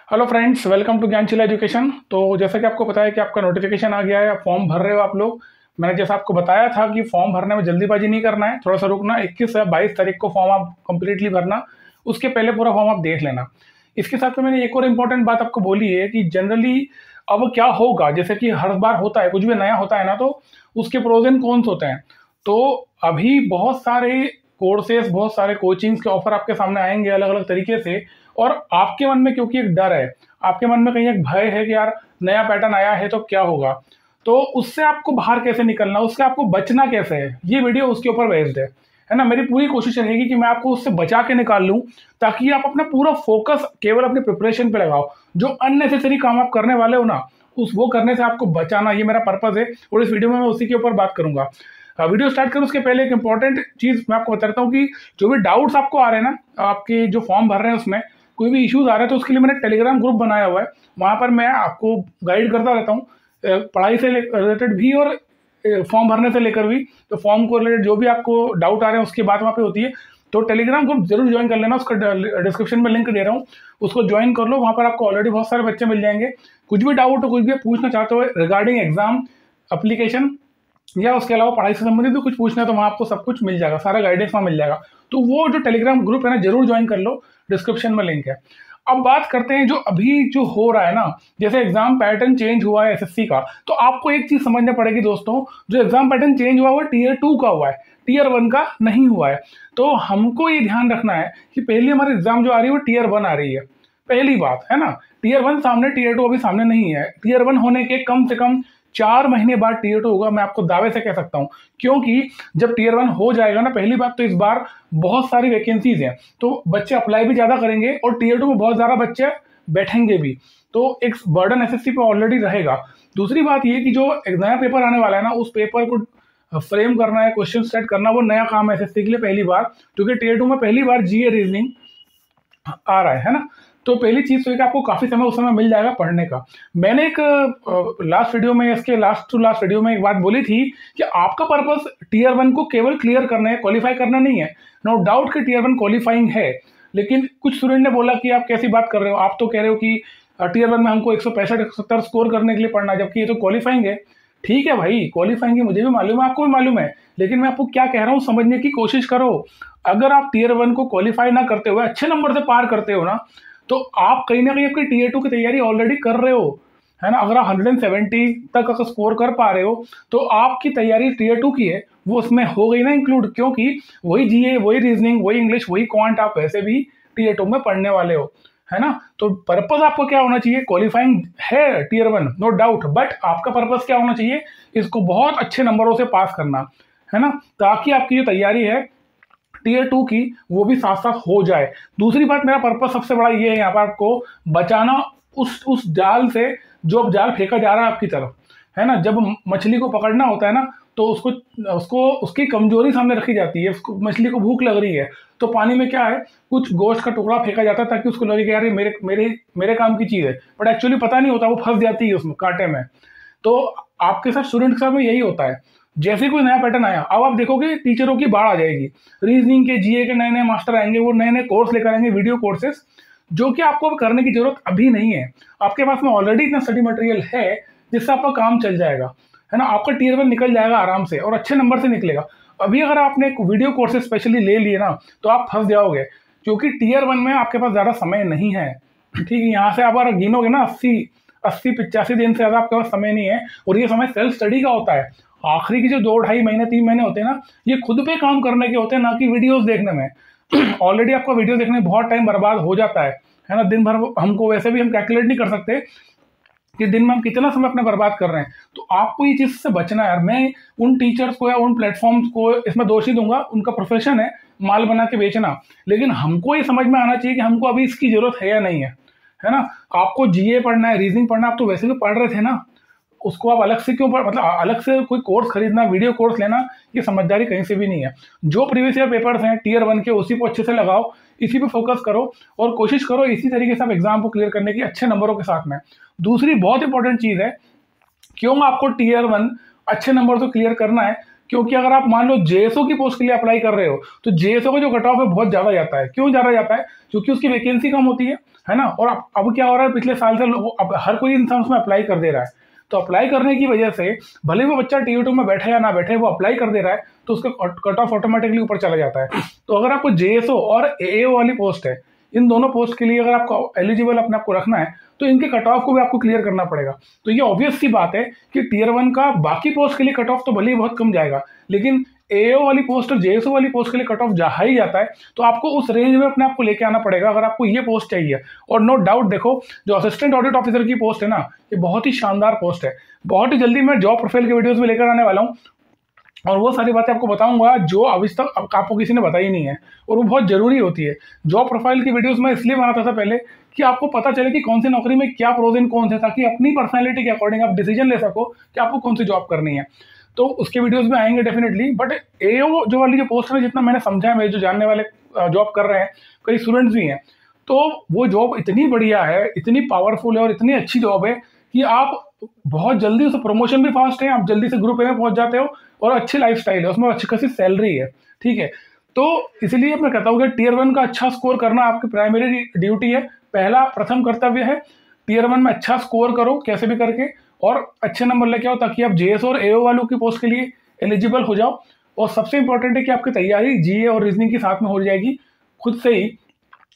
Hello friends, welcome to Gyanshila education. तो जैसा कि आपको पता है कि आपका नोटिफिकेशन आ गया है, आप फॉर्म भर रहे हो आप लोग। मैंने जैसा आपको बताया था कि फॉर्म भरने में जल्दीबाजी नहीं करना है, थोड़ा सा रुकना। 21 या 22 तारीख को फॉर्म आप कंप्लीटली भरना, उसके पहले पूरा फॉर्म आप देख लेना। इसके साथ में मैंने एक और इम्पोर्टेंट बात आपको बोली है कि जनरली अब क्या होगा, जैसे कि हर बार होता है, कुछ भी नया होता है ना, तो उसके प्रोज एंड कॉन्स होते हैं। तो अभी बहुत सारे कोर्सेस, बहुत सारे कोचिंग्स के ऑफर आपके सामने आएंगे अलग अलग तरीके से। और आपके मन में क्योंकि एक डर है, आपके मन में कहीं एक भय है कि यार नया पैटर्न आया है तो क्या होगा, तो उससे आपको बाहर कैसे निकलना, उससे आपको बचना कैसे है, ये वीडियो उसके ऊपर बेस्ड है ना। मेरी पूरी कोशिश रहेगी कि मैं आपको उससे बचा के निकाल लूं, ताकि आप अपना पूरा फोकस केवल अपने प्रिपरेशन पे लगाओ। जो अननेसेसरी काम आप करने वाले हो ना, उस वो करने से आपको बचाना, ये मेरा पर्पज है। और इस वीडियो में मैं उसी के ऊपर बात करूंगा। वीडियो स्टार्ट करूं उसके पहले एक इंपॉर्टेंट चीज मैं आपको बताता हूँ कि जो भी डाउट्स आपको आ रहे हैं ना, आपके जो फॉर्म भर रहे हैं उसमें कोई भी इश्यूज आ रहे हैं, तो उसके लिए मैंने टेलीग्राम ग्रुप बनाया हुआ है। वहां पर मैं आपको गाइड करता रहता हूँ, पढ़ाई से रिलेटेड भी और फॉर्म भरने से लेकर भी। तो फॉर्म को रिलेटेड जो भी आपको डाउट आ रहे हैं उसकी बात वहाँ पे होती है। तो टेलीग्राम ग्रुप जरूर ज्वाइन कर लेना, उसका डिस्क्रिप्शन में लिंक दे रहा हूँ, उसको ज्वाइन कर लो। वहाँ पर आपको ऑलरेडी बहुत सारे बच्चे मिल जाएंगे। कुछ भी डाउट हो, कुछ भी पूछना चाहते हो रिगार्डिंग एग्जाम, एप्लीकेशन या उसके अलावा पढ़ाई से संबंधित भी कुछ पूछना है, तो वहाँ आपको सब कुछ मिल जाएगा, सारा गाइडेंस वहाँ मिल जाएगा। तो वो जो टेलीग्राम ग्रुप है ना, जरूर ज्वाइन कर लो, डिस्क्रिप्शन में लिंक है। अब बात करते हैं जो अभी जो हो रहा है ना, जैसे एग्जाम पैटर्न चेंज हुआ है एसएससी का, तो आपको एक चीज समझना पड़ेगी दोस्तों, जो एग्जाम पैटर्न चेंज हुआ है टीयर 2 का हुआ है, टीयर 1 का नहीं हुआ है। तो हमको ये ध्यान रखना है कि पहली हमारी एग्जाम जो आ रही है वो टीयर 1 आ रही है, पहली बात है ना। टीयर 1 सामने, टीयर 2 अभी सामने नहीं है। टीयर 1 होने के कम से कम 4 महीने बाद टीयर 2 होगा, मैं आपको दावे से कह सकता हूं। क्योंकि जब टीयर 1 हो जाएगा ना, पहली बात तो इस बार बहुत सारी वैकेंसीज हैं, तो बच्चे अप्लाई भी ज्यादा करेंगे और टीयर 2 में बहुत ज्यादा बच्चे बैठेंगे भी। तो एक बर्डन एसएससी पे ऑलरेडी रहेगा। दूसरी बात ये कि जो एक नया पेपर आने वाला है ना, उस पेपर को फ्रेम करना है, क्वेश्चन सेट करना, वो नया काम है एसएससी के लिए पहली बार। क्योंकि टीयर 2 में पहली बार जीए रीजनिंग आ रहा है ना। तो पहली चीज तो है कि आपको काफी समय उस समय मिल जाएगा पढ़ने का। मैंने एक लास्ट वीडियो में, इसके लास्ट टू लास्ट वीडियो में एक बात बोली थी कि आपका पर्पस टीयर 1 को केवल क्लियर करना है, क्वालिफाई करना नहीं है। नो डाउट कि टीयर 1 क्वालिफाइंग है, लेकिन कुछ स्टूडेंट ने बोला कि आप कैसी बात कर रहे हो, आप तो कह रहे हो कि टीयर 1 में हमको 165 170 स्कोर करने के लिए पढ़ना है, जबकि ये तो क्वालिफाइंग है। ठीक है भाई, क्वालिफाइंग है, मुझे भी मालूम है, आपको भी मालूम है, लेकिन मैं आपको क्या कह रहा हूँ, समझने की कोशिश करो। अगर आप टीयर 1 को क्वालिफाई ना करते हुए अच्छे नंबर से पार करते हो ना, तो आप कहीं ना कहीं आपकी टीयर 2 की तैयारी ऑलरेडी कर रहे हो, है ना। अगर आप 170 तक अगर स्कोर कर पा रहे हो, तो आपकी तैयारी टीयर 2 की है वो उसमें हो गई ना इंक्लूड। क्योंकि वही जीए, वही रीजनिंग, वही इंग्लिश, वही क्वांट आप वैसे भी टीयर 2 में पढ़ने वाले हो, है ना। तो पर्पस आपको क्या होना चाहिए, क्वालिफाइंग है टीयर 1 नो डाउट, बट आपका पर्पस क्या होना चाहिए, इसको बहुत अच्छे नंबरों से पास करना, है ना, ताकि आपकी जो तैयारी है टीयर 2 की वो भी साथ साथ हो जाए। दूसरी बात, मेरा पर्पस सबसे बड़ा ये है यहाँ पर आपको बचाना उस जाल से, जो अब जाल फेंका जा रहा है आपकी तरफ, है ना। जब मछली को पकड़ना होता है ना, तो उसको उसको उसकी कमजोरी सामने रखी जाती है। उसको, मछली को भूख लग रही है, तो पानी में क्या है, कुछ गोश्त का टुकड़ा फेंका जाता है ताकि उसको लगे कि यार ये मेरे मेरे मेरे काम की चीज है, बट एक्चुअली पता नहीं होता, वो फंस जाती है उसमें कांटे में। तो आपके साथ, स्टूडेंट के साथ में यही होता है। जैसे कोई नया पैटर्न आया, अब आप देखोगे टीचरों की बाढ़ आ जाएगी, रीजनिंग के, जीए के नए नए मास्टर आएंगे, वो नए नए कोर्स लेकर आएंगे, वीडियो कोर्सेस, जो कि आपको करने की जरूरत अभी नहीं है। आपके पास में ऑलरेडी इतना स्टडी मटेरियल है जिससे आपका काम चल जाएगा, है ना। आपका टीयर 1 निकल जाएगा आराम से और अच्छे नंबर से निकलेगा। अभी अगर आपने एक वीडियो कोर्सेज स्पेशली ले लिए ना, तो आप फंस जाओगे, क्योंकि टीयर 1 में आपके पास ज्यादा समय नहीं है। ठीक है, यहाँ से आप अगर गिनोगे ना, 80 85 दिन से ज्यादा आपके पास समय नहीं है। और ये समय सेल्फ स्टडी का होता है। आखिरी की जो 2 ढाई महीने 3 महीने होते हैं ना, ये खुद पे काम करने के होते हैं, ना कि वीडियोस देखने में। ऑलरेडी आपका वीडियो देखने में बहुत टाइम बर्बाद हो जाता है ना। दिन भर हमको वैसे भी हम कैलकुलेट नहीं कर सकते कि दिन में हम कितना समय अपने बर्बाद कर रहे हैं। तो आपको ये चीज से बचना है यार। मैं उन टीचर्स को या उन प्लेटफॉर्म्स को इसमें दोषी दूंगा, उनका प्रोफेशन है माल बना के बेचना, लेकिन हमको ये समझ में आना चाहिए कि हमको अभी इसकी जरूरत है या नहीं है ना। आपको जीए पढ़ना है, रीजनिंग पढ़ना, आप तो वैसे भी पढ़ रहे थे ना, उसको आप अलग से क्यों मतलब अलग से कोई कोर्स खरीदना, वीडियो कोर्स लेना, ये समझदारी कहीं से भी नहीं है। जो प्रीवियस ईयर पेपर्स हैं टीयर 1 के, उसी को अच्छे से लगाओ, इसी पे फोकस करो और कोशिश करो इसी तरीके से आप एग्जाम को क्लियर करने की अच्छे नंबरों के साथ में। दूसरी बहुत इंपॉर्टेंट चीज है, क्यों आपको टीयर 1 अच्छे नंबर से क्लियर करना है, क्योंकि अगर आप मान लो जेएसओ की पोस्ट के लिए अप्लाई कर रहे हो तो जेएसओ का जो कट ऑफ है बहुत ज़्यादा जाता है। क्यों ज़्यादा जाता है? क्योंकि उसकी वैकेंसी कम होती है ना। और अब क्या हो रहा है, पिछले साल से अब हर कोई इंसान उसमें अप्लाई कर दे रहा है। तो अप्लाई करने की वजह से भले वो बच्चा टीयर 2 में बैठे या ना बैठे, वो अप्लाई कर दे रहा है तो उसका कट ऑफ ऑटोमेटिकली ऊपर चला जाता है। तो अगर आपको जेएसओ और एएओ वाली पोस्ट है, इन दोनों पोस्ट के लिए अगर आपको एलिजिबल अपने आप को रखना है तो इनके कट ऑफ को भी आपको क्लियर करना पड़ेगा। तो ये ऑब्वियस सी बात है कि टीयर 1 का बाकी पोस्ट के लिए कट ऑफ तो भले ही बहुत कम जाएगा, लेकिन एओ वाली पोस्ट और जेएसओ वाली पोस्ट के लिए कट ऑफ जा ही जाता है। तो आपको उस रेंज में अपने आप को लेके आना पड़ेगा अगर आपको ये पोस्ट चाहिए। और नो डाउट देखो, जो असिस्टेंट ऑडिट ऑफिसर की पोस्ट है ना, ये बहुत ही शानदार पोस्ट है। बहुत ही जल्दी मैं जॉब प्रोफाइल के वीडियोस में लेकर आने वाला हूँ और वो सारी बातें आपको बताऊंगा जो अभी तक आपको किसी ने बताई नहीं है, और वो बहुत जरूरी होती है। जॉब प्रोफाइल की वीडियोस मैं इसलिए बनाता था पहले कि आपको पता चले कि कौन सी नौकरी में क्या प्रोज एंड कौन है, ताकि अपनी पर्सनैलिटी के अकॉर्डिंग आप डिसीजन ले सको कि आपको कौन सी जॉब करनी है। तो उसके वीडियोस में आएंगे डेफिनेटली। बट एओ जो वाली जो पोस्ट है, जितना मैंने समझा है, मेरे जो जानने वाले जॉब कर रहे हैं, कई स्टूडेंट्स भी हैं, तो वो जॉब इतनी बढ़िया है, इतनी पावरफुल है और इतनी अच्छी जॉब है कि आप बहुत जल्दी उससे प्रमोशन भी फास्ट है, आप जल्दी से ग्रुप ए में पहुंच जाते हो और अच्छी लाइफस्टाइल है, उसमें अच्छी खासी सैलरी है। ठीक है, तो इसलिए मैं कहता हूँ कि टीयर 1 का अच्छा स्कोर करना आपकी प्राइमरी ड्यूटी है, पहला प्रथम कर्तव्य है। टीयर 1 में अच्छा स्कोर करो कैसे भी करके और अच्छे नंबर लेके आओ, ताकि आप जेएस और एओ वालों की पोस्ट के लिए एलिजिबल हो जाओ। और सबसे इंपॉर्टेंट है कि आपकी तैयारी जीए और रीजनिंग के साथ में हो जाएगी खुद से ही।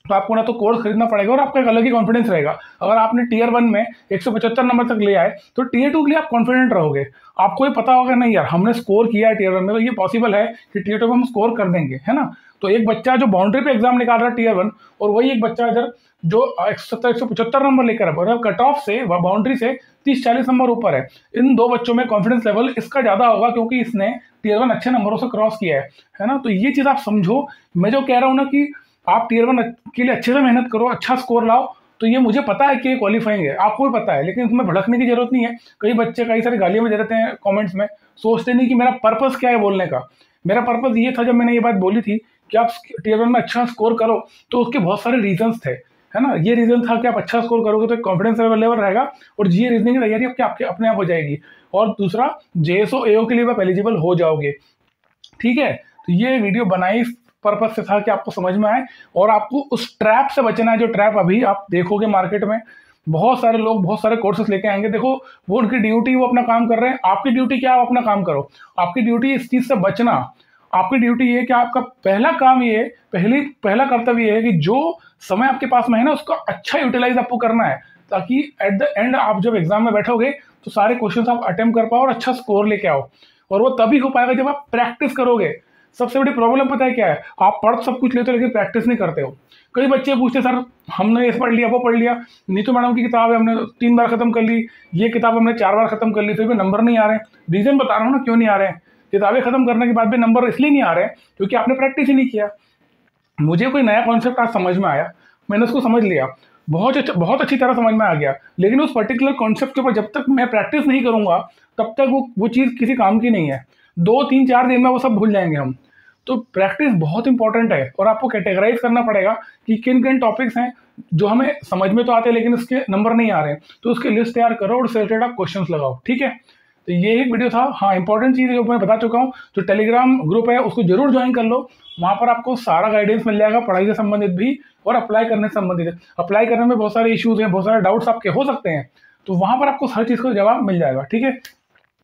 तो आपको ना तो कोर्स खरीदना पड़ेगा और आपका एक अलग ही कॉन्फिडेंस रहेगा। अगर आपने टीयर 1 में 175 नंबर तक ले आए तो टीयर 2 के लिए आप कॉन्फिडेंट रहोगे। आपको ये पता होगा नहीं यार, हमने स्कोर किया है टीयर 1 में, तो ये पॉसिबल है कि टीयर 2 में हम स्कोर कर देंगे, है ना। तो एक बच्चा जो बाउंड्री पे एग्जाम निकाल रहा है टीयर 1, और वही एक बच्चा इधर जो 175 नंबर लेकर मतलब कट ऑफ से बाउंड्री से 30-40 नंबर ऊपर है, इन दो बच्चों में कॉन्फिडेंस लेवल इसका ज्यादा होगा क्योंकि इसने टीयर 1 अच्छे नंबरों से क्रॉस किया है ना। तो ये चीज आप समझो। मैं जो कह रहा हूँ ना कि आप टीयर 1 के लिए अच्छे से मेहनत करो, अच्छा स्कोर लाओ, तो ये मुझे पता है कि क्वालिफाइंग है, आपको भी पता है, लेकिन उसमें भड़कने की जरूरत नहीं है। कई बच्चे कई सारी गालियां में दे देते हैं कमेंट्स में, सोचते नहीं कि मेरा पर्पस क्या है बोलने का। मेरा पर्पस ये था, जब मैंने ये बात बोली थी कि आप टीयर 1 में अच्छा स्कोर करो, तो उसके बहुत सारे रीजंस थे, है ना। ये रीजन था कि आप अच्छा स्कोर करोगे तो कॉन्फिडेंस लेवल रहेगा और जीए रीजनिंग की तैयारी आपके अपने आप हो जाएगी। और दूसरा, जेएसओ एओ के लिए आप एलिजिबल हो जाओगे। ठीक है, तो ये वीडियो बनाई पर्पस से था कि आपको समझ में आए और आपको उस ट्रैप से बचना है, जो ट्रैप अभी आप देखोगे मार्केट में। बहुत सारे लोग बहुत सारे कोर्सेस लेके आएंगे, देखो वो उनकी ड्यूटी, वो अपना काम कर रहे हैं। आपकी ड्यूटी क्या है? आप अपना काम करो। आपकी ड्यूटी इस चीज से बचना। आपकी ड्यूटी ये कि आपका पहला काम ये पहला कर्तव्य ये है कि जो समय आपके पास में है ना, उसका अच्छा यूटिलाइज आपको करना है, ताकि एट द एंड आप जब एग्जाम में बैठोगे तो सारे क्वेश्चन आप अटेम्प्ट कर पाओ और अच्छा स्कोर लेके आओ। और वो तभी हो पाएगा जब आप प्रैक्टिस करोगे। सबसे बड़ी प्रॉब्लम पता है क्या है? आप पढ़ सब कुछ लेते हो लेकिन प्रैक्टिस नहीं करते हो। कई बच्चे पूछते सर हमने ये पढ़ लिया, वो पढ़ लिया, नीतू मैडम की किताब है हमने 3 बार खत्म कर ली, ये किताब हमने 4 बार खत्म कर ली, फिर भी नंबर नहीं आ रहे हैं। रीजन बता रहा हूँ ना क्यों नहीं आ रहे हैं। किताबें खत्म करने के बाद भी नंबर इसलिए नहीं आ रहे हैं क्योंकि आपने प्रैक्टिस ही नहीं किया। मुझे कोई नया कॉन्सेप्ट आज समझ में आया, मैंने उसको समझ लिया, बहुत अच्छी तरह समझ में आ गया, लेकिन उस पर्टिकुलर कॉन्सेप्ट के ऊपर जब तक मैं प्रैक्टिस नहीं करूंगा तब तक वो चीज़ किसी काम की नहीं है। 2-3-4 दिन में वो सब भूल जाएंगे हम। तो प्रैक्टिस बहुत इंपॉर्टेंट है और आपको कैटेगराइज करना पड़ेगा कि किन किन टॉपिक्स हैं जो हमें समझ में तो आते हैं लेकिन उसके नंबर नहीं आ रहे हैं। तो उसकी लिस्ट तैयार करो और उससे रिलेटेड आप क्वेश्चंस लगाओ। ठीक है, तो ये एक वीडियो था। हाँ, इंपॉर्टेंट चीज़ जो मैं बता चुका हूँ, जो टेलीग्राम ग्रुप है उसको जरूर ज्वाइन कर लो। वहाँ पर आपको सारा गाइडेंस मिल जाएगा, पढ़ाई से संबंधित भी और अप्लाई करने से संबंधित। अप्लाई करने में बहुत सारे इश्यूज हैं, बहुत सारे डाउट्स आपके हो सकते हैं, तो वहाँ पर आपको हर चीज़ का जवाब मिल जाएगा। ठीक है,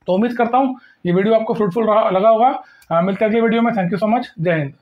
तो उम्मीद करता हूँ ये वीडियो आपको फ्रूटफुल लगा होगा। मिलते हैं अगले वीडियो में। Thank you so much. जय हिंद।